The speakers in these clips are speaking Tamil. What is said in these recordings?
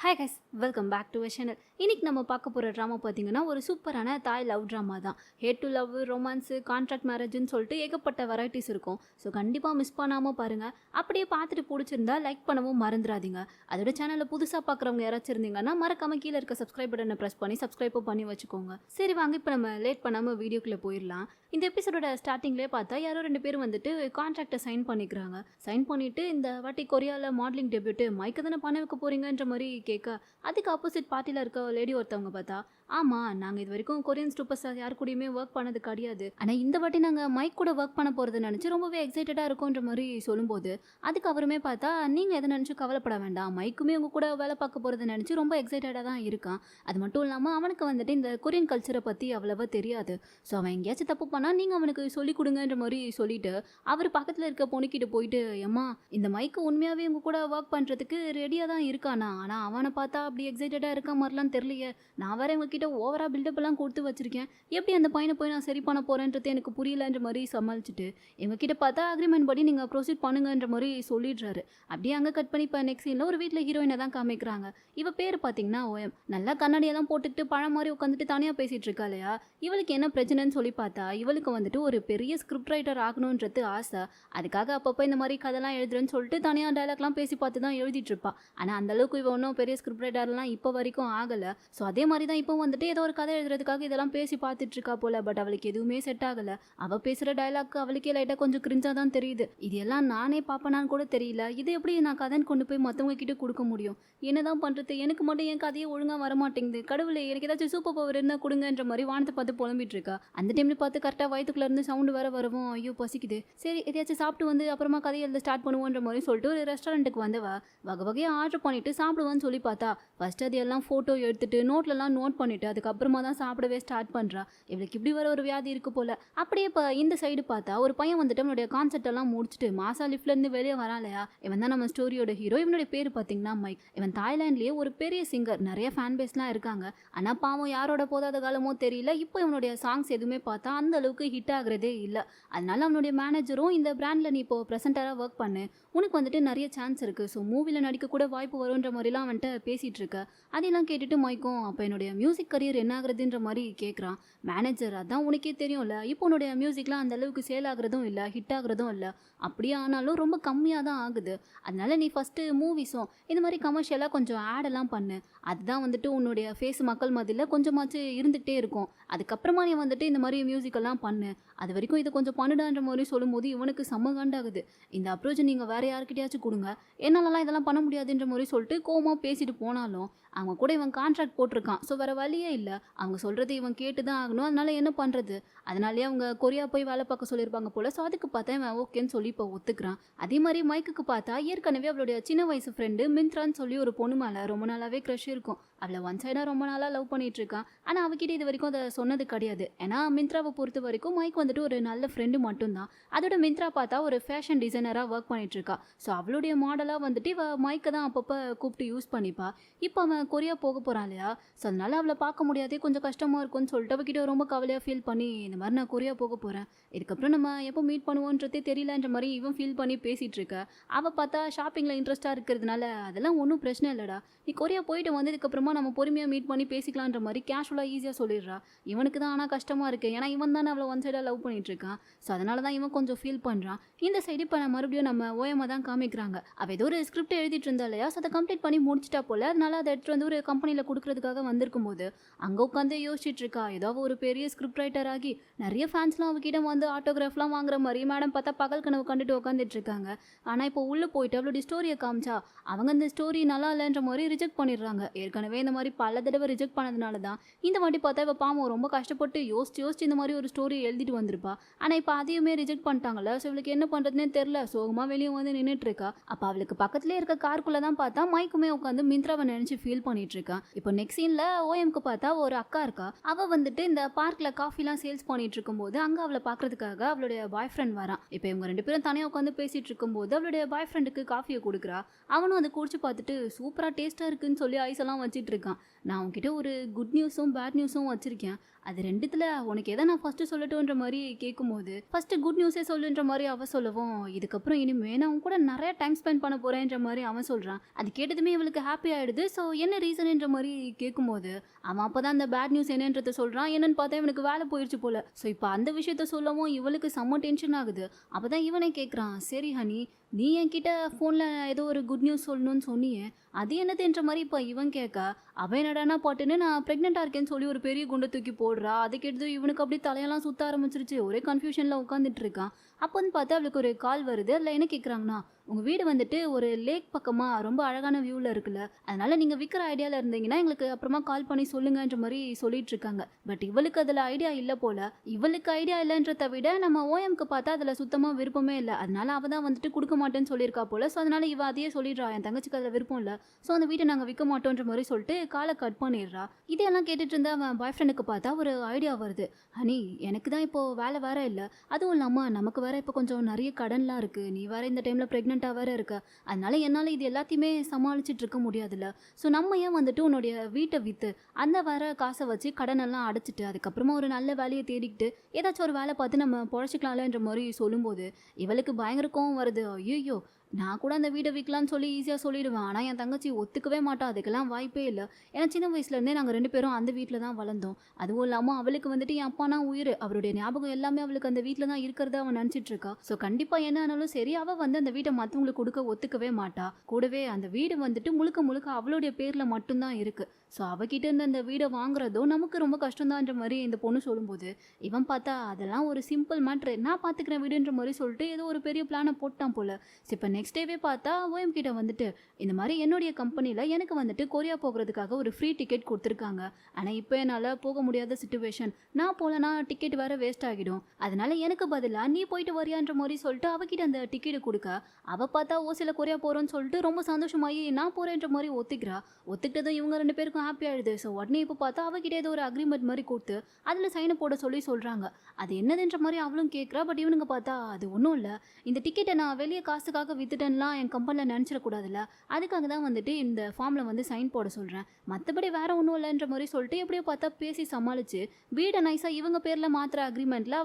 Hi guys, welcome back to channel. இன்னைக்கு நம்ம பார்க்க போகிற ட்ராமா பார்த்தீங்கன்னா ஒரு சூப்பரான தாய் லவ் ட்ராமா தான். Hate to love, romance, contract மேரேஜ்னு சொல்லிட்டு ஏகப்பட்ட வெரைட்டிஸ் இருக்கும். ஸோ கண்டிப்பாக மிஸ் பண்ணாமல் பாருங்கள். அப்படியே பார்த்துட்டு பிடிச்சிருந்தா லைக் பண்ணவும் மறந்துடாதீங்க. அதோட சேனலில் புதுசாக பார்க்குறவங்க யாராச்சும் இருந்தீங்கன்னா மறக்காம கீழே இருக்க சப்ஸ்கிரைப் பட்டனை ப்ரெஸ் பண்ணி சப்ஸ்கிரைப்பும் பண்ணி வச்சுக்கோங்க. சரி வாங்க, இப்போ நம்ம லேட் பண்ணாமல் வீடியோக்குள்ளே போயிடலாம். இந்த எபிசோட ஸ்டார்டிங்லேயே பார்த்தா யாரோ 2 பேரும் வந்துட்டு கான்ட்ராக்டை சைன் பண்ணிக்கிறாங்க. சைன் பண்ணிவிட்டு இந்த வாட்டி கொரியாவில் மாடலிங் டெபியூட்டு மைக்கு தானே பண்ண வைக்க போகிறீங்கன்ற மாதிரி கேட்க, அதுக்கு ஆப்போசிட் பார்ட்டியில் இருக்க லேடி ஒருத்தவங்க பார்த்தா, ஆமாம் நாங்கள் இது வரைக்கும் கொரியன் சூப்பர் ஸ்டார் யார் கூடயுமே ஒர்க் பண்ணது கிடையாது, ஆனால் இந்த வாட்டி நாங்கள் மைக் கூட ஒர்க் பண்ண போகிறது நினச்சி ரொம்பவே எக்ஸைட்டடாக இருக்கும்ன்ற மாதிரி சொல்லும்போது, அதுக்கு அவருமே பார்த்தா நீங்கள் எதை நினச்சி கவலைப்பட வேண்டாம், மைக்குமே உங்கள் கூட வேலை பார்க்க போகிறத நினச்சி ரொம்ப எக்ஸைட்டடாக தான் இருக்கான். அது மட்டும் இல்லாமல் அவனுக்கு வந்துட்டு இந்த கொரியன் கல்ச்சரை பற்றி அவ்வளவா தெரியாது. ஸோ அவன் எங்கேயாச்சும் தப்பு பண்ணால் நீங்கள் அவனுக்கு சொல்லிக் கொடுங்கன்ற மாதிரி சொல்லிட்டு அவர் பக்கத்தில் இருக்க பொண்ணுக்கிட்ட போயிட்டு, ஏம்மா இந்த மைக்கு உண்மையாகவே உங்கள் கூட ஒர்க் பண்ணுறதுக்கு ரெடியாக தான் இருக்கானா, ஆனால் அவனை பார்த்தா அப்படி எக்ஸைட்டடாக இருக்க மாதிரிலாம் தெரியலையே, நான் வேற உங்ககிட்ட ஓவராக பில்டப் எல்லாம் கொடுத்து வச்சிருக்கேன், எப்படி அந்த பையனை போய் நான் சரி பண்ண போகிறேன்றது எனக்கு புரியலன்ற மாதிரி சமாளிச்சுட்டு எங்ககிட்ட பார்த்தா அக்ரிமெண்ட் படி நீங்கள் ப்ரொசீட் பண்ணுங்கன்ற மாதிரி சொல்லிடுறாரு. அப்படியே அங்கே கட் பண்ணி இப்போ நெக்ஸ்ட் சீனில் ஒரு வீட்டில் ஹீரோயினை தான் காமிக்கிறாங்க. இவ பேர் பார்த்தீங்கன்னா ஓஎம். நல்லா கண்ணாடியெல்லாம் போட்டுக்கிட்டு பழம் மாதிரி உட்காந்துட்டு தனியாக பேசிகிட்டு இருக்கா இல்லையா. இவளுக்கு என்ன பிரச்சனைன்னு சொல்லி பார்த்தா, இவளுக்கு வந்துட்டு ஒரு பெரிய ஸ்கிரிப்ட் ரைட்டர் ஆகணுன்றது ஆசை. அதுக்காக அப்பப்போ இந்த மாதிரி கதைலாம் எழுதுறேன்னு சொல்லிட்டு தனியாக டைலாக்லாம் பேசி பார்த்து தான் எழுதிட்டு இருப்பா. ஆனால் அந்தளவுக்கு இவ ஒன்றும் பெரிய ஸ்கிரிப்ட் ரைட்டர்லாம் இப்போ வரைக்கும் ஆகலை. ஸோ அதே மாதிரி தான் இப்போ வந்துட்டு ஏதோ ஒரு கதை எழுதுறதுக்காக இதெல்லாம் பேசி பார்த்துட்டு இருக்கா போல. பட் அவளுக்கு எதுவுமே செட் ஆகலை. அவள் பேசுகிற டைலாக் அவளுக்கே லைட்டாக கொஞ்சம் கிரிஞ்சாக தான் தெரியுது. இது எல்லாம் நானே பார்ப்பனான்னு கூட தெரியல, இது எப்படி நான் கதைன்னு கொண்டு போய் மற்றவங்க கிட்ட கொடுக்க முடியும், என்னதான் பண்ணுறது, எனக்கு மட்டும் என் கதையே ஒழுங்காக வரமாட்டேங்குது, கடவுளே எனக்கு ஏதாச்சும் சூப்பர் பவர் இருந்தால் கொடுங்கன்ற மாதிரி வானத்தை பார்த்து புலம்பிட்டு இருக்கா. அந்த டைமில் பார்த்து கரெக்டாக வயிற்றுக்குள்ள இருந்து சவுண்டு வேற வரவும், ஐயோ பசிக்குது, சரி எதையாச்சும் சாப்பிட்டு வந்து அப்புறமா கதையை எழுத ஸ்டார்ட் பண்ணுவோன்ற மாதிரி சொல்லிட்டு ஒரு ரெஸ்டாரண்ட்டுக்கு வந்தவா வகை வகையாக ஆர்டர் பண்ணிட்டு சாப்பிடுவான்னு சொல்லி பார்த்தா, ஃபர்ஸ்ட் அது எல்லாம் ஃபோட்டோ எடுத்துட்டு நோட்லலாம் நோட் பண்ணிட்டு அதுக்கப்புறமா தான் சாப்பிடவே ஸ்டார்ட் பண்ணுறா. இவளுக்கு இப்படி வர ஒரு வியாதி இருக்கு போல. அப்படியே இப்போ இந்த சைடு பார்த்தா ஒரு பையன் வந்துட்டு அவனுடைய கான்செப்ட் எல்லாம் முடிச்சுட்டு மாசா லிஃப்ட்லேருந்து வெளியே வரான் இல்லையா. இவன் தான் நம்ம ஸ்டோரியோட ஹீரோ. இவனுடைய பேர் பார்த்தீங்கன்னா மைக். இவன் தாய்லாண்ட்லேயே ஒரு பெரிய சிங்கர், நிறைய ஃபேன் பேஸ்லாம் இருக்காங்க. ஆனால் பாவம் யாரோட போதாத காலமோ தெரியல, இப்போ இவனுடைய சாங்ஸ் எதுவுமே பார்த்தா அந்த அளவுக்கு ஹிட் ஆகுறதே இல்லை. அதனால அவனுடைய மேனேஜரும் இந்த பிராண்டில் நீ இப்போ ப்ரெசென்டராக ஒர்க் பண்ணு, உனக்கு வந்துட்டு நிறைய சான்ஸ் இருக்குது, ஸோ மூவியில் நடிக்க கூட வாய்ப்பு வரும்ன்ற மாதிரிலாம் அவன்கிட்ட பேசிகிட்டு இருக்க. அதெல்லாம் கேட்டுட்டு மைக்கும் அப்போ என்னுடைய மியூசிக் கரியர் என்ன ஆகுறதுன்ற மாதிரி கேட்குறான். மேனேஜர், அதான் உனக்கே தெரியும்ல, இப்போ உன்னுடைய மியூசிக்லாம் அந்த அளவுக்கு சேல் ஆகுறதும் இல்லை, ஹிட் ஆகுறதும் இல்லை, அப்படியே ஆனாலும் ரொம்ப கம்மியாக தான் ஆகுது. அதனால நீ ஃபஸ்ட்டு மூவிஸும் இந்த மாதிரி கமர்ஷியலாக கொஞ்சம் ஆடெல்லாம் பண்ணு, அதுதான் வந்துட்டு உன்னுடைய ஃபேஸ் மக்கள் மத்தியில் கொஞ்சமாச்சு இருந்துகிட்டே இருக்கும். அதுக்கப்புறமா நீ வந்துட்டு இந்த மாதிரி மியூசிக்கெல்லாம் பண்ணு, அது வரைக்கும் இதை கொஞ்சம் பண்ணுடான்ற மாதிரி சொல்லும்போது இவனுக்கு செம்ம காண்டாகுது. இந்த அப்ரோச் நீங்கள் வேறு யாருக்கிட்டையாச்சும் கொடுங்க, என்னாலலாம் இதெல்லாம் பண்ண முடியாதுன்ற மாதிரி சொல்லிட்டு கோவமாக பேசிட்டு போனாலும் அவங்க கூட இவன் கான்ட்ராக்ட் போட்டிருக்கான். ஸோ வேறு வழியே இல்லை, அவங்க சொல்கிறது இவன் கேட்டு தான் ஆகணும். அதனால என்ன பண்ணுறது, அதனாலே அவங்க கொரியா போய் வேலை பார்க்க சொல்லியிருப்பாங்க போல். ஸோ அதுக்கு பார்த்தா இவன் ஓகேன்னு சொல்லி இப்போ ஒத்துக்கிறான். அதே மாதிரி மைக்குக்கு பார்த்தா ஏற்கனவே அவளுடைய சின்ன வயசு ஃப்ரெண்டு மிந்த்ரான்னு சொல்லி ஒரு பொண்ணு மேலே ரொம்ப நாளாகவே க்ரஷ் இருக்கும். அவளை ஒன் சைடாக ரொம்ப நாளாக லவ் பண்ணிட்டு இருக்கான். ஆனால் அவகிட்ட இது வரைக்கும் அதை சொன்னது கிடையாது. ஏன்னா மிந்த்ராவை பொறுத்த வரைக்கும் மைக் வந்துட்டு ஒரு நல்ல ஃப்ரெண்டு மட்டும்தான். அதோட மிந்த்ரா பார்த்தா ஒரு ஃபேஷன் டிசைனராக ஒர்க் பண்ணிட்டு இருக்கா. ஸோ அவளுடைய மாடலாக வந்துட்டு இவ மைக்கை தான் அப்பப்போ கூப்பிட்டு யூஸ் பண்ணிப்பா. இப்போ அவன் கொரியா போக போகிறான் இல்லையா. ஸோ அதனால அவளை பார்க்க முடியாதே, கொஞ்சம் கஷ்டமாக இருக்கும்னு சொல்லிட்டு அவகிட்ட ரொம்ப கவலையாக ஃபீல் பண்ணி, இந்த மாதிரி நான் கொரியா போக போகிறேன், இதுக்கப்புறம் நம்ம எப்போ மீட் பண்ணுவோன்றதே தெரியலன்ற மாதிரி இவன் ஃபீல் பண்ணி பேசிகிட்டு இருக்க. அவள் பார்த்தா ஷாப்பிங்கில் இன்ட்ரெஸ்ட்டாக இருக்கிறதுனால அதெல்லாம் ஒன்றும் பிரச்சனை இல்லைடா, நீ கொரியா போயிட்டு வந்ததுக்கப்புறமா நம்ம பொறுமையாக மீட் பண்ணி பேசிக்கலான்ற மாதிரி கேஷுவலாக ஈஸியாக சொல்லிடுறா. இவனுக்கு தான் ஆனால் கஷ்டமாக இருக்குது, ஏன்னா இவன் தானே அவளை ஒன் சைடாக லவ் பண்ணிட்டு இருக்கான். ஸோ அதனால தான் இவன் கொஞ்சம் ஃபீல் பண்ணுறான். இந்த சைடு இப்போ மறுபடியும் நம்ம ஓஎம்மை தான் காமிக்கிறாங்க. அவள் ஏதோ ஒரு ஸ்கிரிப்ட் எழுதிட்டு இருந்தா இல்லையா. ஸோ அதை கம்ப்ளீட் பண்ணி முடிச்சிட்டா போல. அதனால அதை எடுத்துகிட்டு வந்து ஒரு கம்பெனியில் கொடுக்கறதுக்காக வந்திருக்கும் போது அங்கே உட்காந்து யோசிச்சுட்டு இருக்கா. ஏதாவது ஒரு பெரிய ஸ்கிரிப்ட் ரைட்டர் ஆகி நிறைய ஃபேன்ஸ்லாம் அவகிட்ட வந்து ஆட்டோகிராஃப்லாம் வாங்குற மாதிரி மேடம் பார்த்தா பகல் கனவு கண்டுட்டு உட்காந்துட்டு இருக்காங்க. ஆனால் இப்போ உள்ளே போயிட்டு அவளுடைய ஸ்டோரியை காமிச்சா அவங்க அந்த ஸ்டோரி நல்லா இல்லைன்ற மாதிரி ரிஜெக்ட் பண்ணிடுறாங்க. ஏற்கனவே இந்த மாதிரி பல தடவை ரிஜெக்ட் பண்ணதுனால தான் இந்த வாட்டி பார்த்தா இப்போ பாவம் ரொம்ப கஷ்டப்பட்டு யோசிச்சு இந்த மாதிரி ஒரு ஸ்டோரி எழுதிட்டு வந்திருப்பா. ஆனால் இப்போ அதையுமே ரிஜெக்ட் பண்ணிட்டாங்கல்ல. ஸோ இவளுக்கு என்ன பண்ணுறதுனே தெரில, சோகமாக வெளியே வந்து நின்றுட்டு இருக்கா. அப்போ அவளுக்கு பக்கத்துலேயே இருக்க காருக்குள்ளே தான் பார்த்தா மைக்குமே உட்காந்து மிந்த்ராவை நினச்சி ஃபீல் பண்ணிட்டு இருக்கான். இப்போ நெக்ஸ்ட் சீனில் ஓஎம்க்கு பார்த்தா ஒரு அக்கா இருக்கா. அவள் வந்துட்டு இந்த பார்க்கில் காஃபிலாம் சேல்ஸ் பண்ணிட்டு இருக்கும்போது அங்கே அவளை பார்க்கறதுக்காக அவளுடைய பாய் ஃப்ரெண்ட் வரான். இப்போ இவங்க 2 பேரும் தனியாக உட்காந்து பேசிட்டு இருக்கும்போது அவளுடைய பாய் ஃப்ரெண்டுக்கு காஃபியை கொடுக்குறா. அவனும் அதை குடிச்சு பார்த்துட்டு சூப்பராக டேஸ்ட்டாக இருக்குன்னு சொல்லி ஐஸ் எல்லாம் வச்சுட்டு இருக்கான். நான் அவங்ககிட்ட ஒரு குட் நியூஸும் பேட் நியூஸும் வச்சுருக்கேன், அது ரெண்டுத்துல உனக்கு எதை நான் ஃபர்ஸ்ட் சொல்லட்டுன்ற மாதிரி கேட்கும்போது ஃபர்ஸ்ட் குட் நியூஸே சொல்லுன்ற மாதிரி அவ சொல்லவும், இதுக்கப்புறம் இனிமே நான் உன் கூட நிறைய டைம் ஸ்பெண்ட் பண்ண போறேன்ற மாதிரி அவன் சொல்றான். அது கேட்டதுமே இவளுக்கு ஹாப்பி ஆயிடுது. ஸோ என்ன ரீசன்ன்ற மாதிரி கேட்கும்போது அவன் அப்பதான் அந்த பேட் நியூஸ் என்னன்றத சொல்றான். என்னன்னு பார்த்தா இவனுக்கு வேலை போயிடுச்சு போல. ஸோ இப்போ அந்த விஷயத்த சொல்லவும் இவளுக்கு செம்ம டென்ஷன் ஆகுது. அப்பதான் இவனே கேட்குறான், சரி ஹனி, நீ என்கிட்ட ஃபோனில் ஏதோ ஒரு குட் நியூஸ் சொல்லணும்னு சொன்னியே, அது என்னதுன்ற மாதிரி இப்போ இவன் கேட்க, அவன் என்னடானா பாட்டுன்னு நான் ப்ரெக்னெண்ட்டாக இருக்கேன்னு சொல்லி ஒரு பெரிய குண்டை தூக்கி போடுறா. அதுக்கு எடுத்து இவனுக்கு அப்படியே தலையெல்லாம் சுத்த ஆரம்பிச்சிருச்சு. ஒரே கன்ஃபியூஷனில் உட்காந்துட்டு இருக்கான். அப்போன்னு பார்த்தா அவளுக்கு ஒரு கால் வருது. அதில் என்ன கேட்குறாங்கன்னா, உங்கள் வீடு வந்துட்டு ஒரு லேக் பக்கமாக ரொம்ப அழகான வியூவில் இருக்குல்ல, அதனால நீங்கள் விற்கிற ஐடியாவில் இருந்தீங்கன்னா எங்களுக்கு அப்புறமா கால் பண்ணி சொல்லுங்கன்ற மாதிரி சொல்லிட்டு இருக்காங்க. பட் இவளுக்கு அதில் ஐடியா இல்லை போல. இவளுக்கு ஐடியா இல்லைன்றதை விட நம்ம ஓஎம்க்கு பார்த்தா அதில் சுத்தமாக விருப்பமே இல்லை. அதனால அவள் தான் வந்துட்டு கொடுக்க மாட்டேன்னு சொல்லியிருக்கா போல. ஸோ அதனால இவ அதையே சொல்லிடுறா, என் தங்கச்சிக்கு அதில் விருப்பம் இல்லை, ஸோ அந்த வீட்டை நாங்கள் விற்க மாட்டோன்ற மாதிரி சொல்லிட்டு காலை கட் பண்ணிடுறா. இதையெல்லாம் கேட்டுட்டு இருந்த அவன் பாய் ஃப்ரெண்டுக்கு பார்த்தா ஒரு ஐடியா வருது. ஹனி, எனக்கு தான் இப்போது வேலை வேற இல்லை, அதுவும் இல்லாமல் நமக்கு வேற இப்போ கொஞ்சம் நிறைய கடன்லாம் இருக்குது, நீ வேற இந்த டைமில் ப்ரெக்னெண்ட்டாக வேற இருக்க, அதனால என்னால் இது எல்லாத்தையுமே சமாளிச்சுட்டு இருக்க முடியாதுல்ல. ஸோ நம்ம ஏன் வந்துட்டு உன்னுடைய வீட்டை விற்று அந்த வர காசை வச்சு கடனெல்லாம் அடைச்சிட்டு அதுக்கப்புறமா ஒரு நல்ல வேலையை தேடிக்கிட்டு ஏதாச்சும் ஒரு வேலை பார்த்து நம்ம பொழைச்சிக்கலாம்லன்ற மாதிரி சொல்லும்போது இவளுக்கு பயங்கர கோவம் வருது. ஐயோ, நான் கூட அந்த வீடை விற்கலான்னு சொல்லி ஈஸியாக சொல்லிடுவேன், ஆனால் என் தங்கச்சி ஒத்துக்கவே மாட்டா, அதுக்கெல்லாம் வாய்ப்பே இல்லை. ஏன்னா சின்ன வயசுலேருந்தே நாங்கள் 2 பேரும் அந்த வீட்டில் தான் வளர்ந்தோம். அதுவும் இல்லாமல் அவளுக்கு வந்துட்டு என் அப்பானா உயிர், அவருடைய ஞாபகம் எல்லாமே அவளுக்கு அந்த வீட்டில் தான் இருக்கிறத அவன் நினச்சிட்டு இருக்கா. ஸோ கண்டிப்பாக என்ன ஆனாலும் சரி, அவள் வந்து அந்த வீட்டை மற்றவங்களுக்கு கொடுக்க ஒத்துக்கவே மாட்டா. கூடவே அந்த வீடு வந்துட்டு முழுக்க முழுக்க அவளுடைய பேரில் மட்டும்தான் இருக்குது. ஸோ அவகிட்ட இருந்து அந்த வீடை வாங்குறதோ நமக்கு ரொம்ப கஷ்டம்தான்ற மாதிரி இந்த பொண்ணு சொல்லும்போது இவன் பார்த்தா அதெல்லாம் ஒரு சிம்பிள் மேட்ரு, நான் பார்த்துக்கிறேன் வீடுன்ற மாதிரி சொல்லிட்டு ஏதோ ஒரு பெரிய பிளானை போட்டான் போல. ஸோ இப்போ நெக்ஸ்ட் டேவே பார்த்தா ஓஎம் கிட்ட வந்துட்டு இந்த மாதிரி என்னுடைய கம்பெனியில் எனக்கு வந்துட்டு கொரியா போகிறதுக்காக ஒரு ஃப்ரீ டிக்கெட் கொடுத்துருக்காங்க, ஆனால் இப்போ என்னால் போக முடியாத சுச்சுவேஷன், நான் போகலன்னா டிக்கெட் வேறு வேஸ்ட் ஆகிடும், அதனால எனக்கு பதிலாக நீ போயிட்டு வரியான்ற மாதிரி சொல்லிட்டு அவகிட்ட அந்த டிக்கெட் கொடுக்க அவள் பார்த்தா ஓசியில் கொரியா போகிறோன்னு சொல்லிட்டு ரொம்ப சந்தோஷமாகி நான் போகிறேன்ற மாதிரி ஒத்துக்கிறா. ஒத்துக்கிட்டதும் இவங்க 2 பேருக்கும் ஹாப்பி ஆகிடுது. ஸோ உடனே இப்போ பார்த்தா அவகிட்ட ஏதோ ஒரு அக்ரிமெண்ட் மாதிரி கொடுத்து அதில் சைனை போட சொல்லி சொல்கிறாங்க. அது என்னதுன்ற மாதிரி அவளும் கேட்குறா. பட் இவனுங்க பார்த்தா அது ஒன்றும் இல்லை, இந்த டிக்கெட்டை நான் வெளியே காசுக்காக வித்துட்டேன்லாம் என் கம்பெனியில் நினச்சிடக்கூடாதுல்ல, அதுக்காக தான் வந்துட்டு இந்த ஃபார்மில் வந்து சைன் போட சொல்கிறேன், மற்றபடி வேற ஒன்றும் இல்லைன்ற மாதிரி சொல்லிட்டு எப்படியோ பார்த்தா பேசி சமாளித்து வீடை நைஸாக இவங்க பேரில் மாத்திர அக்ரிமெண்ட்டில்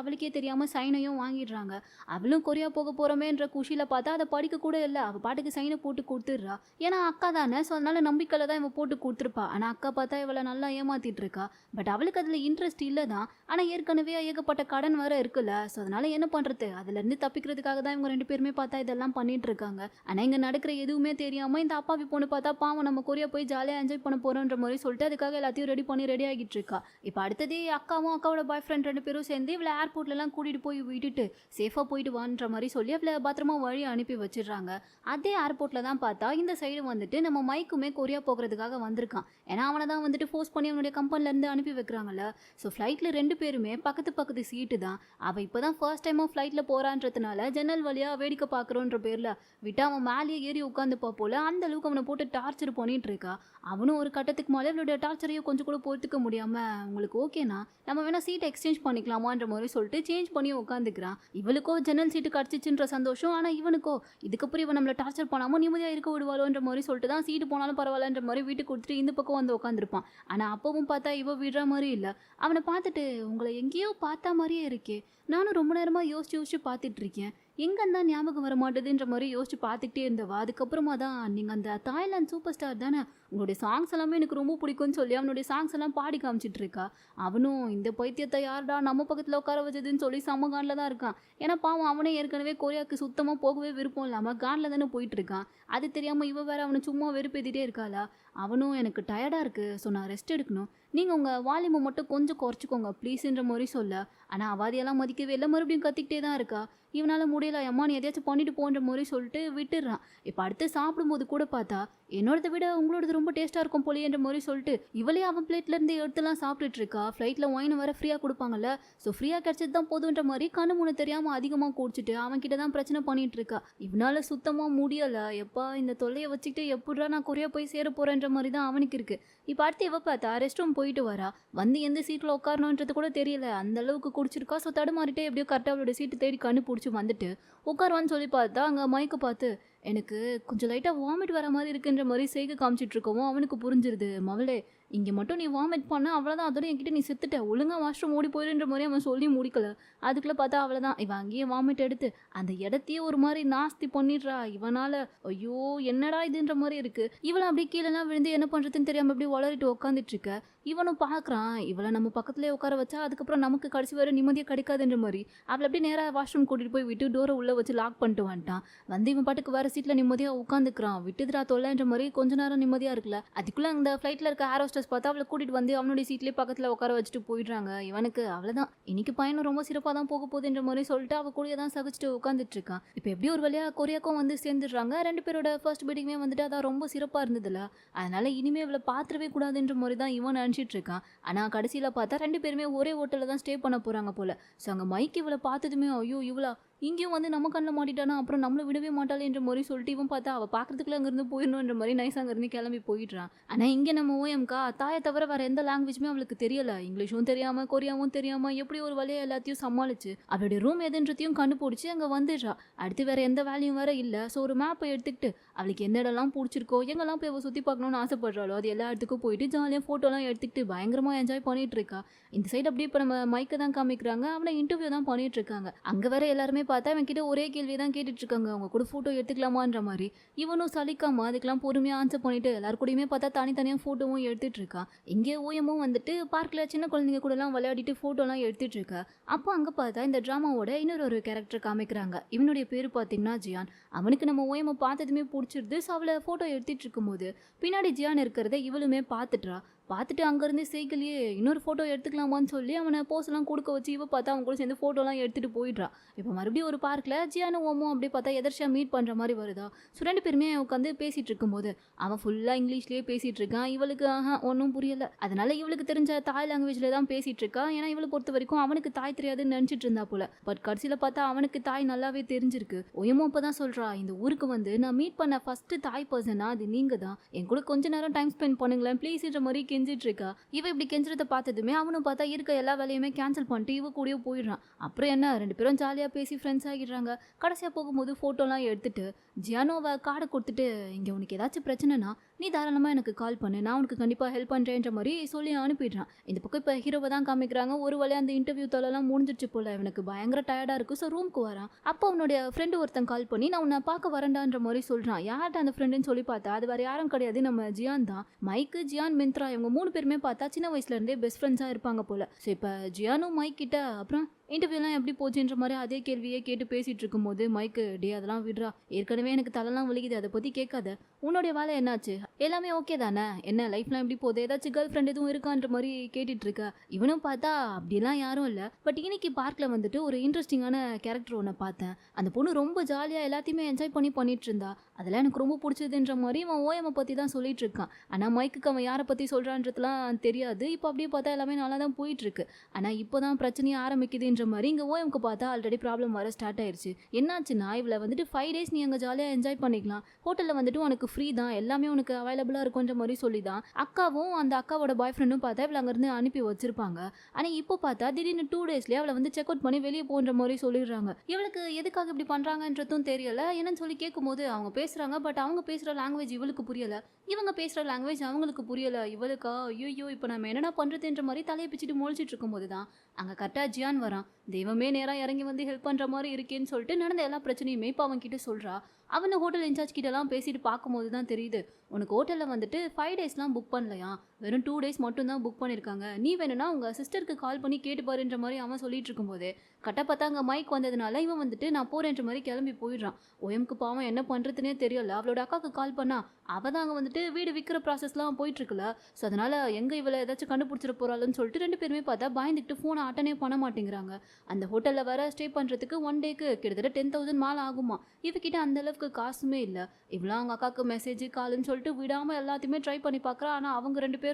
அவளுக்கே தெரியாமல் சைனையும் வாங்கிடுறாங்க. அவளும் கொரியா போக போகிறோமேன்ற குஷியில் பார்த்தா அதை படிக்க கூட இல்லை, அவள் பாட்டுக்கு சைனை போட்டு கொடுத்துட்றா. ஏன்னா அக்கா தானே, ஸோ அதனால நம்பிக்கையில் தான் இவன் போட்டு கொடுத்துருப்பா. ஆனால் அக்கா பார்த்தா இவளை நல்லா ஏமாத்திட்டு இருக்கா. பட் அவளுக்கு அதில் இன்ட்ரெஸ்ட் இல்லை தான், ஆனால் ஏற்கனவே ஏகப்பட்ட கடன் வேற இருக்குல்ல. ஸோ அதனால என்ன பண்ணுறது, அதுலேருந்து தப்பிக்கிறதுக்காக தான் இவங்க 2 பேருமே பார்த்தா இதெல்லாம் பண்ணிட்டு இருக்காங்க. ஆனால் இங்கே நடக்கிற எதுவுமே தெரியாமல் இந்த அப்பாவி பொண்ணு பார்த்தா பாவம் நம்ம கொரியா போய் ஜாலியாக என்ஜாய் பண்ண போகிறோன்ற மாதிரி சொல்லிட்டு அதுக்காக எல்லாத்தையும் ரெடி ஆகிட்டு இருக்கா. இப்போ அடுத்ததே அக்காவும் அக்காவோட பாய் ஃப்ரெண்ட் 2 பேரும் சேர்ந்து இவளை ஏர்போர்ட்லலாம் கூட்டிகிட்டு போய் விட்டுட்டு சேஃபாக போயிட்டு வான்ற மாதிரி சொல்லி அவளை பத்திரமா வழி அனுப்பி வச்சிடுறாங்க. அதே ஏர்போர்ட்டில் தான் பார்த்தா இந்த சைடு வந்துட்டு நம்ம மைக்குமே கொரியா போகிறதுக்காக வந்திருக்கான். ஏன்னா அவனை தான் வந்துட்டு ஃபோர்ஸ் பண்ணி அவனுடைய கம்பெனிலேருந்து அனுப்பி வைக்கிறாங்கல்ல. ஸோ ஃப்ளைட்டில் 2 பேருமே பக்கத்து சீட்டு தான். அவள் இப்போ தான் ஃபர்ஸ்ட் டைமாக ஃப்ளைட்டில் போகிறான்றதுனால ஜன்னல் வழியாக வேடிக்கை பார்க்குறோன்ற பேரில் விட்டு அவன் மேலேயே ஏறி உட்காந்துப்பா போல அந்த அளவுக்கு அவனை போட்டு டார்ச்சர் பண்ணிட்டு இருக்கா. அவனும் ஒரு கட்டத்துக்கு மேலே அவளுடைய டார்ச்சரையும் கொஞ்சம் கூட பொறுத்துக்க முடியாமல், உங்களுக்கு ஓகேனா நம்ம வேணா சீட்டை எக்ஸ்சேஞ்ச் பண்ணிக்கலாமான்ற மாதிரி சொல்லிட்டு சேஞ்ச் பண்ணி உட்காந்துக்கிறான். இவளுக்கோ ஜன்னல் சீட்டு கிடச்சிச்சுன்ற சந்தோஷம், ஆனால் இவனுக்கோ இதுக்கப்புறம் இவன் நம்மளை டார்ச்சர் பண்ணாமல் நிம்மதியாக இருக்க விடுவாளோன்ற மாதிரி சொல்லிட்டு தான் சீட்டு போனாலும் பரவாயில்லன்ற மாதிரி வீட்டுக்கு கொடுத்துட்டு இந்த பக்கம் வந்து உட்காந்துருப்பான். ஆனால் அப்பவும் பார்த்தா இவ விடுற மாதிரி இல்லை. அவனை பார்த்துட்டு உங்களை எங்கேயோ பார்த்தா மாதிரியே இருக்கே, நானும் ரொம்ப நேரமாக யோசிச்சு பார்த்துட்டு இருக்கேன், எங்கேருந்தான் ஞாபகம் வர மாட்டேதுன்ற மாதிரி யோசிச்சு பார்த்துக்கிட்டே இருந்தவா. அதுக்கப்புறமா தான் நீங்கள் அந்த தாய்லாந்து சூப்பர் ஸ்டார் தானே, உங்களுடைய சாங்ஸ் எல்லாமே எனக்கு ரொம்ப பிடிக்கும்னு சொல்லி அவனுடைய சாங்ஸ் எல்லாம் பாடி காமிச்சிட்டு இருக்கா. அவனும் இந்த பைத்தியத்தை யாருடா நம்ம பக்கத்தில் உட்கார வச்சதுன்னு சொல்லி செம்ம கானில் தான் இருக்கான். ஏன்னா பாவம் அவனே ஏற்கனவே கொரியாவுக்கு சுத்தமாக போகவே விருப்பம் இல்லாமல் கானில் தானே போயிட்டு இருக்கான். அது தெரியாமல் இவ வேற அவனை சும்மா வெறுப்பேத்திட்டே இருக்காளா. அவனும் எனக்கு டயர்டாக இருக்குது, ஸோ நான் ரெஸ்ட் எடுக்கணும், நீங்கள் உங்கள் வால்யூமை மட்டும் கொஞ்சம் குறைச்சிக்கோங்க ப்ளீஸுன்ற மாதிரி சொல்ல. ஆனால் அவாதியெல்லாம் மதிக்கவே இல்லை, மறுபடியும் கத்திக்கிட்டே தான் இருக்கா. இவனால் முடியல, அம்மா நீ எதையாச்சும் பண்ணிட்டு போன்ற மாதிரி சொல்லிட்டு விட்டுடுறான். இப்போ அடுத்து சாப்பிடும்போது கூட பார்த்தா என்னோடத விட உங்களோடது ரொம்ப டேஸ்ட்டாக இருக்கும் போலியன்ற மாதிரி சொல்லிட்டு இவளே அவன் பிளேட்லேருந்து எடுத்துலாம் சாப்பிட்டுட்டு இருக்கா. ஃப்ளைட்டில் ஒயின் வர ஃப்ரீயாக கொடுப்பாங்கல்ல, ஸோ ஃப்ரீயாக கிடச்சது தான் போதுன்ற மாதிரி கண்ணு முனை தெரியாமல் அதிகமாக குடிச்சிட்டு அவன்கிட்ட தான் பிரச்சனை பண்ணிட்டு இருக்கா. இவனால் சுத்தமாக முடியலை, எப்பா இந்த தொல்லையை வச்சுக்கிட்டு எப்படா நான் கொரியா போய் சேர போகிறேன்ற மாதிரி தான் அவனுக்கு இருக்குது. இப்போ அடுத்து இவ பார்த்தா ரெஸ்ட் ரூம் போயிட்டு வரா. வந்து எந்த சீட்டில் உட்காரணுன்றது கூட தெரியல, அந்த அளவுக்கு குடிச்சிருக்கா. ஸோ தடுமாறிட்டே எப்படியோ கரெக்டாக அவளோட சீட்டு தேடி கண்ணு பிடிச்சி வந்துட்டு உட்காருவான்னு சொல்லி பார்த்தா அங்கே மைக்கை பார்த்து எனக்கு கொஞ்சம் லைட்டா வாமிட் வர மாரி இருக்குன்ற மாரி செய்க காமிச்சிட்டு இருக்கவும், அவனுக்கு புரிஞ்சிருது. "மவளே, இங்க மட்டும் நீ வாமிட் பண்ண அவ்வளோதான். அதோட என்கிட்ட நீ செத்துட்ட. ஒழுங்கா வாஷ்ரூம் ஓடி போயிருன்ற மாரி அவன் சொல்லி முடிக்கல. அதுக்குள்ள பார்த்தா அவ்வளோதான். இவ அங்கேயே வாமிட் எடுத்து, அந்த இடத்தையே ஒரு மாரி நாஸ்தி பண்ணிடுறா. இவனால ஐயோ! என்னடா இதுன்ற மாரி இருக்கு. இவளும் அப்படியே கீழலாம் விழுந்து என்ன பண்றதுன்னு தெரியாம அப்படியே ஒளறிட்டு உட்காந்துட்டு இருக்க. இவனும் பார்க்குறான். இவள நம்ம பக்கத்துலயே உட்கார வச்சா, அதுக்கப்புறம் நமக்கு கடைசி வரை நிம்மதியே கிடைக்காதுன்ற மாரி, அவள அப்படியே நேரா வாஷ்ரூம் கூட்டிட்டு போய் விட்டு டோர உள்ள வச்சு லாக் பண்ணிட்டு வந்துட்டான். வந்து இவன் பாட்டுக்கு வேற சீட்ல நிம்மதியா உட்காந்துக்கிறான். விட்டுதுடா தொல்லன்ற மாரி கொஞ்ச நேரம் நிம்மதியா இருக்குல்ல. அதுக்குள்ள அந்த ஃப்ளைட்ல இருக்க ஏர் ஹோஸ்டஸ் பார்த்தா அவள கூட்டிட்டு வந்து அவனுடைய சீட்லயே பக்கத்துல உட்கார வச்சுட்டு போயிடுறாங்க. இவனுக்கு அவ்வளவுதான். இன்னைக்கு பயணம் ரொம்ப சிறப்பா தான் போக போகுதுன்ற மாரி சொல்லிட்டு அவ கூடயே தான் சகிச்சுட்டு உட்காந்துட்டு இருக்கான். இப்ப எப்படியும் ஒரு வழியா கொரியாக்கும் வந்து சேர்ந்துடுறாங்க. 2 பேரோட ஃபர்ஸ்ட் மீட்டிங்குமே வந்துட்டு அதான் ரொம்ப சிறப்பா இருந்ததுல்ல. அதனால இனிமே இவள பாத்துறவே கூடாதுன்ற மாரி தான் இவன் நினைச்சிட்டு இருக்கான். ஆனா கடைசியில பார்த்தா 2 பேருமே ஒரே ஹோட்டல்ல தான் ஸ்டே பண்ண போறாங்க போல. ஸோ அங்க மைக் இவள பார்த்ததுமே ஐயோ! இவளா இங்கேயும் வந்து நம்ம கண்ணில் மாட்டிட்டானா அப்புறம் நம்மள விடவே மாட்டாளேன்ற மாதிரி சொல்லிட்டு இவன் பார்த்தா அவள் பார்க்கறதுக்குள்ள அங்கேருந்து போயிடணுன்ற மாதிரி நைஸ் அங்கேருந்து கிளம்பி போயிடுறான். ஆனால் இங்கே நம்ம ஓஎம்கா தாயை தவிர வேற எந்த லாங்குவேஜுமே அவளுக்கு தெரியல. இங்கிலீஷும் தெரியாம கொரியாவும் தெரியாம எப்படி ஒரு வழியா எல்லாத்தையும் சமாளிச்சு அவளுடைய ரூம் எதுன்றதையும் கண்டுபிடிச்சி அங்கே வந்துடுறா. அடுத்து வேற எந்த வேலையும் வேற இல்லை. ஸோ ஒரு மேப்பை எடுத்துக்கிட்டு அவளுக்கு எந்த இடம்லாம் பிடிச்சிருக்கோ எங்கெல்லாம் போய் அவள் சுற்றி பார்க்கணும்னு ஆசைப்படுறாளோ அது எல்லா இடத்துக்கும் போயிட்டு ஜாலியாக ஃபோட்டோலாம் எடுத்துக்கிட்டு பயங்கரமாக என்ஜாய் பண்ணிட்டு இருக்கா. இந்த சைடு அப்படியே இப்போ நம்ம மைக்கை தான் காமிக்கிறாங்க. அவனை இன்டர்வியூ தான் பண்ணிட்டு இருக்காங்க. அங்கே வேற எல்லாருமே பார்த்தா அவன் கிட்ட ஒரே கேள்வி தான் கேட்டுட்டு இருக்காங்க. அவங்க கூட ஃபோட்டோ எடுத்துக்கலாமான்ற மாதிரி. இவனும் சலிக்காம அதுக்கெல்லாம் பொறுமையாக ஆன்சர் பண்ணிட்டு எல்லாரு கூடயுமே பார்த்தா தனித்தனியாக ஃபோட்டோவும் எடுத்துட்டு இருக்கான். இங்கே ஓயமும் வந்துட்டு பார்க்கில் சின்ன குழந்தைங்க கூடலாம் விளையாடிட்டு ஃபோட்டோலாம் எடுத்துட்டு இருக்கா. அப்போ அங்கே பார்த்தா இந்த ட்ராமாவோட இன்னொரு கேரக்டர் காமிக்கிறாங்க. இவனுடைய பேர் பார்த்தீங்கன்னா ஜியான். அவனுக்கு நம்ம ஓயமை பார்த்ததுமே பிடிச்சிருது. ஸோ அவளை ஃபோட்டோ எடுத்துட்டு இருக்கும்போது பின்னாடி ஜியான் இருக்கிறத இவளுமே பார்த்துட்றா. பார்த்துட்டு அங்கேருந்து சைக்கிள்லேயே இன்னொரு ஃபோட்டோ எடுத்துக்கலாமான்னு சொல்லி அவனை போஸ்லாம் கொடுக்க வச்சு இவ பார்த்தா அவங்க கூட சேர்ந்து ஃபோட்டோலாம் எடுத்துகிட்டு போயிடுறா. இப்போ மறுபடியும் ஒரு பார்க்கில் ஜியானும் ஓமும் அப்படியே பார்த்தா எதர்ச்சியாக மீட் பண்ணுற மாதிரி வருதா. ஸோ 2 பேருமே உட்காந்து பேசிகிட்டு இருக்கும்போது அவன் ஃபுல்லாக இங்கிலீஷ்லேயே பேசிகிட்டு இருக்கான். இவளுக்கு ஒன்றும் புரியலை. அதனால இவளுக்கு தெரிஞ்ச தாய் லாங்குவேஜில் தான் பேசிகிட்டு இருக்கா. ஏன்னா இவளை பொறுத்த வரைக்கும் அவனுக்கு தாய் தெரியாதுன்னு நினச்சிட்டு இருந்தா போல. பட் கடைசியில் பார்த்தா அவனுக்கு தாய் நல்லாவே தெரிஞ்சிருக்கு. ஒயமும் அப்போ தான் சொல்கிறா, இந்த ஊருக்கு வந்து நான் மீட் பண்ண ஃபஸ்ட்டு தாய் பர்சனா அது நீங்கள் தான். என் கூட கொஞ்ச நேரம் டைம் ஸ்பெண்ட் பண்ணுங்களேன் ப்ளீஸ்ன்ற மாதிரி கெஞ்சிட்டு இருக்கா. இவ இப்படி கெஞ்சுறத பார்த்ததுமே அவனும் பார்த்தா இருக்க எல்லா வேலையுமே கேன்சல் பண்ணிட்டு இவ கூடயே போயிடுறான். அப்புறம் என்ன 2 பேரும் ஜாலியாக பேசி ஃப்ரெண்ட்ஸ் ஆகிடுறாங்க. கடைசியாக போகும்போது ஃபோட்டோலாம் எடுத்துட்டு ஜியானோவை கார்டை கொடுத்துட்டு இங்கே உனக்கு ஏதாச்சும் பிரச்சனைனா நீ தாராளமாக எனக்கு கால் பண்ணு, நான் உனக்கு கண்டிப்பாக ஹெல்ப் பண்ணுறேன்ற மாதிரி சொல்லி அனுப்பிடுறான். இந்த பக்கம் இப்போ ஹீரோவை தான் காமிக்கிறாங்க. ஒரு வழியாக அந்த இன்டர்வியூ தொலைலாம் முடிஞ்சிருச்சு போல. இவனுக்கு பயங்கர டயர்டாக இருக்குது. ஸோ ரூமுக்கு வரான். அப்போ அவனுடைய ஃப்ரெண்டு ஒருத்தன் கால் பண்ணி நான் உன்னை பார்க்க வரேன்டான்ற மாதிரி சொல்கிறான். யார்கிட்ட அந்த ஃப்ரெண்டுன்னு சொல்லி பார்த்தா அது வேறு யாரும் கிடையாது, நம்ம ஜியான் தான். மைக்கு, ஜியான், மிந்த்ரா இவங்க 3 பேருமே பார்த்தா சின்ன வயசுலேருந்தே பெஸ்ட் ஃப்ரெண்ட்ஸாக இருப்பாங்க போல. ஸோ இப்போ ஜியானும் மைக் கிட்ட அப்புறம் இன்டர்வியூலாம் எப்படி போச்சுன்ற மாதிரி அதே கேள்வியே கேட்டு பேசிகிட்டு இருக்கும்போது மைக்கு டே அதெல்லாம் விடுறா, ஏற்கனவே எனக்கு தலைலாம் வலிக்குது, அதை பற்றி கேட்காத, உன்னுடைய வேலை என்னாச்சு, எல்லாமே ஓகே தானே, என்ன லைஃப்லாம் எப்படி போகுது, ஏதாச்சும் கேர்ள் ஃப்ரெண்ட் எதுவும் இருக்கான்ற மாதிரி கேட்டுட்டு இருக்கா. இவனும் பார்த்தா அப்படிலாம் யாரும் இல்லை. பட் இன்னைக்கு பார்க்கில் வந்துட்டு ஒரு இன்ட்ரெஸ்டிங்கான கேரக்டர் ஒன்று பார்த்தேன். அந்த பொண்ணு ரொம்ப ஜாலியாக எல்லாத்தையுமே என்ஜாய் பண்ணிட்டு இருந்தா. அதெல்லாம் எனக்கு ரொம்ப பிடிச்சதுன்ற மாதிரி இவன் ஓஎம்மை பற்றி தான் சொல்லிட்டு இருக்கான். ஆனால் மைக்குக்கு அவன் யாரை பற்றி சொல்கிறான்றதுலாம் தெரியாது. இப்போ அப்படியே பார்த்தா எல்லாமே நல்லா தான் போயிட்டுருக்கு. ஆனால் இப்போ தான் பிரச்சனையே ஆரம்பிக்குதுன்ற மாதிரி இங்கே ஓஎம்க்கு பார்த்தா ஆல்ரெடி ப்ராப்ளம் வர ஸ்டார்ட் ஆயிடுச்சு. என்னாச்சுன்னா இவளை வந்துட்டு 5 days நீ அங்கே ஜாலியாக என்ஜாய் பண்ணிக்கலாம், ஹோட்டலில் வந்துட்டு உனக்கு ஃப்ரீ தான், எல்லாமே உனக்கு அவைலபிளாக இருக்குன்ற மாதிரி சொல்லி தான் அக்காவும் அந்த அக்காவோட பாய் ஃப்ரெண்டும் பார்த்தா இவளை அங்கேருந்து அனுப்பி வச்சிருப்பாங்க. ஆனால் இப்போ பார்த்தா திடீர்னு 2 daysலேயே அவளை வந்து செக் அவுட் பண்ணி வெளியே போன்ற மாதிரி சொல்லிடுறாங்க. இவளுக்கு எதுக்காக இப்படி பண்ணுறாங்கன்றதும் தெரியல. என்னன்னு சொல்லி கேட்கும்போது அவங்க பேசுகிறாங்க. பட் அவங்க பேசுகிற லாங்குவேஜ் இவளுக்கு புரியலை, இவங்க பேசுகிற லாங்குவேஜ் அவங்களுக்கு புரியலை. இவளுக்கா ஐயோ இப்போ நம்ம என்னடா பண்ணுறதுன்ற மாதிரி தலையை பிச்சுட்டு முழிச்சிட்டு இருக்கும்போது தான் அங்கே கரெக்டாக ஜியான் வரான். தெய்வமே நேராக இறங்கி வந்து ஹெல்ப் பண்ணுற மாதிரி இருக்கேன்னு சொல்லிட்டு நடந்த எல்லா பிரச்சனையுமே இப்போ அவன் கிட்ட சொல்கிறா. அவனை ஹோட்டல் இன்சார்ஜ் கிட்டலாம் பேசிட்டு பார்க்கும்போது தான் தெரியுது, உனக்கு ஹோட்டலில் வந்துட்டு 5 daysலாம் புக் பண்ணலையா, வெறும் 2 days மட்டும்தான் புக் பண்ணியிருக்காங்க, நீ வேணும்னா உங்கள் சிஸ்டருக்கு கால் பண்ணி கேட்டு பாருன்ற மாதிரி அவன் சொல்லிட்டு இருக்கும்போது கரெக்டாக பார்த்தா அங்கே மைக் வந்ததுனால இவன் வந்துட்டு நான் போகிறேன்ற மாதிரி கிளம்பி போயிடுறான். ஓஎம்க்கு பாவம் என்ன பண்ணுறதுனே தெரியல. அவளோட அக்காவுக்கு கால் பண்ணா அவள் தான் அங்கே வந்துட்டு வீடு விற்கிற ப்ராசஸ்லாம் போயிட்டுருக்குல்ல. ஸோ அதனால் எங்கே இவளை ஏதாச்சும் கண்டுபிடிச்சிட போகிறாள்னு சொல்லிட்டு 2 பேருமே பார்த்தா பயந்துக்கிட்டு ஃபோனை அட்டனே பண்ண மாட்டேங்கிறாங்க. அந்த ஹோட்டலில் வர ஸ்டே பண்ணுறதுக்கு 1 டேக்கு கிட்டத்தட்ட 10,000 மேலே ஆகுமா. இவகிட்ட அந்த அளவுக்கு காசுமே இல்லை. இவ்வளோ அவங்க அக்காவுக்கு மெசேஜ் கால்னு சொல்லிட்டு விடாமல் எல்லாத்தையுமே ட்ரை பண்ணி பார்க்குறா. ஆனால் அவங்க 2 பேரும்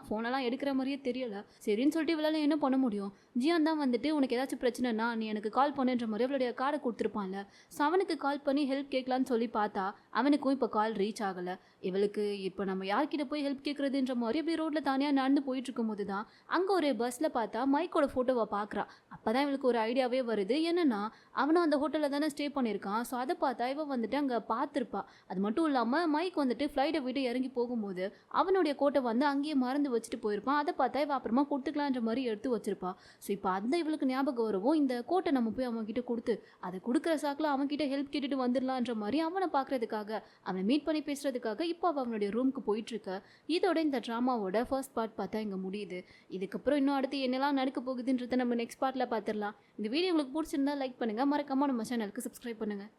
ஃபோனெல்லாம் எடுக்கிற மாதிரியே தெரியல. சரின்னு சொல்லிட்டு இவளால் என்ன பண்ண முடியும். ஜியான் தான் வந்துட்டு உனக்கு ஏதாச்சும் பிரச்சனைனா நீ எனக்கு கால் பண்ணுன்ற மாதிரி அவளுடைய கார்டை கொடுத்துருப்பான்ல. ஸோ அவனுக்கு கால் பண்ணி ஹெல்ப் கேட்கலான்னு சொல்லி பார்த்தா அவனுக்கும் இப்போ கால் ரீச் ஆகலை. இவளுக்கு இப்போ நம்ம யார்கிட்ட போய் ஹெல்ப் கேட்குறதுன்ற மாதிரி அப்படி ரோட்டில் தனியாக நடந்து போயிட்டு இருக்கும்போது தான் அங்கே ஒரு பஸ்ஸில் பார்த்தா மைக்கோட ஃபோட்டோவை பார்க்குறா. அப்போ தான் இவளுக்கு ஒரு ஐடியாவே வருது. என்னென்னா அவனும் அந்த ஹோட்டலில் தானே ஸ்டே பண்ணியிருக்கான். ஸோ அதை பார்த்தா இவன் வந்துட்டு வந்துட்டு அங்கே பார்த்துருப்பா. அது மட்டும் இல்லாமல் மைக் வந்துட்டு ஃப்ளைட்டை விட்டு இறங்கி போகும்போது அவனுடைய கோட்டை வந்து அங்கேயே மறந்து வச்சுட்டு போயிருப்பான். அதை பார்த்தா இவ அப்புறமா கொடுத்துக்கலான்ற மாதிரி எடுத்து வச்சிருப்பா. ஸோ இப்போ அந்த இவளுக்கு ஞாபகம் வரவும் இந்த கோட்டை நம்ம போய் அவன்கிட்ட கொடுத்து அதை கொடுக்குற சாக்கில் அவன்கிட்ட ஹெல்ப் கேட்டுட்டு வந்துடலான்ற மாதிரி அவனை பார்க்கறதுக்காக அவனை மீட் பண்ணி பேசுறதுக்காக இப்போ அவள் அவனுடைய ரூமுக்கு போயிட்டு இருக்க. இதோட இந்த ட்ராமாவோட ஃபர்ஸ்ட் பார்ட் பார்த்தா இங்கே முடியுது. இதுக்கப்புறம் இன்னும் அடுத்து என்னெல்லாம் நடக்க போகுதுன்றதை நம்ம நெக்ஸ்ட் பார்ட்டில் பார்த்துடலாம். இந்த வீடியோ உங்களுக்கு பிடிச்சிருந்தா லைக் பண்ணுங்கள், மறக்காம நம்ம சேனலுக்கு சப்ஸ்கிரைப் பண்ணுங்கள்.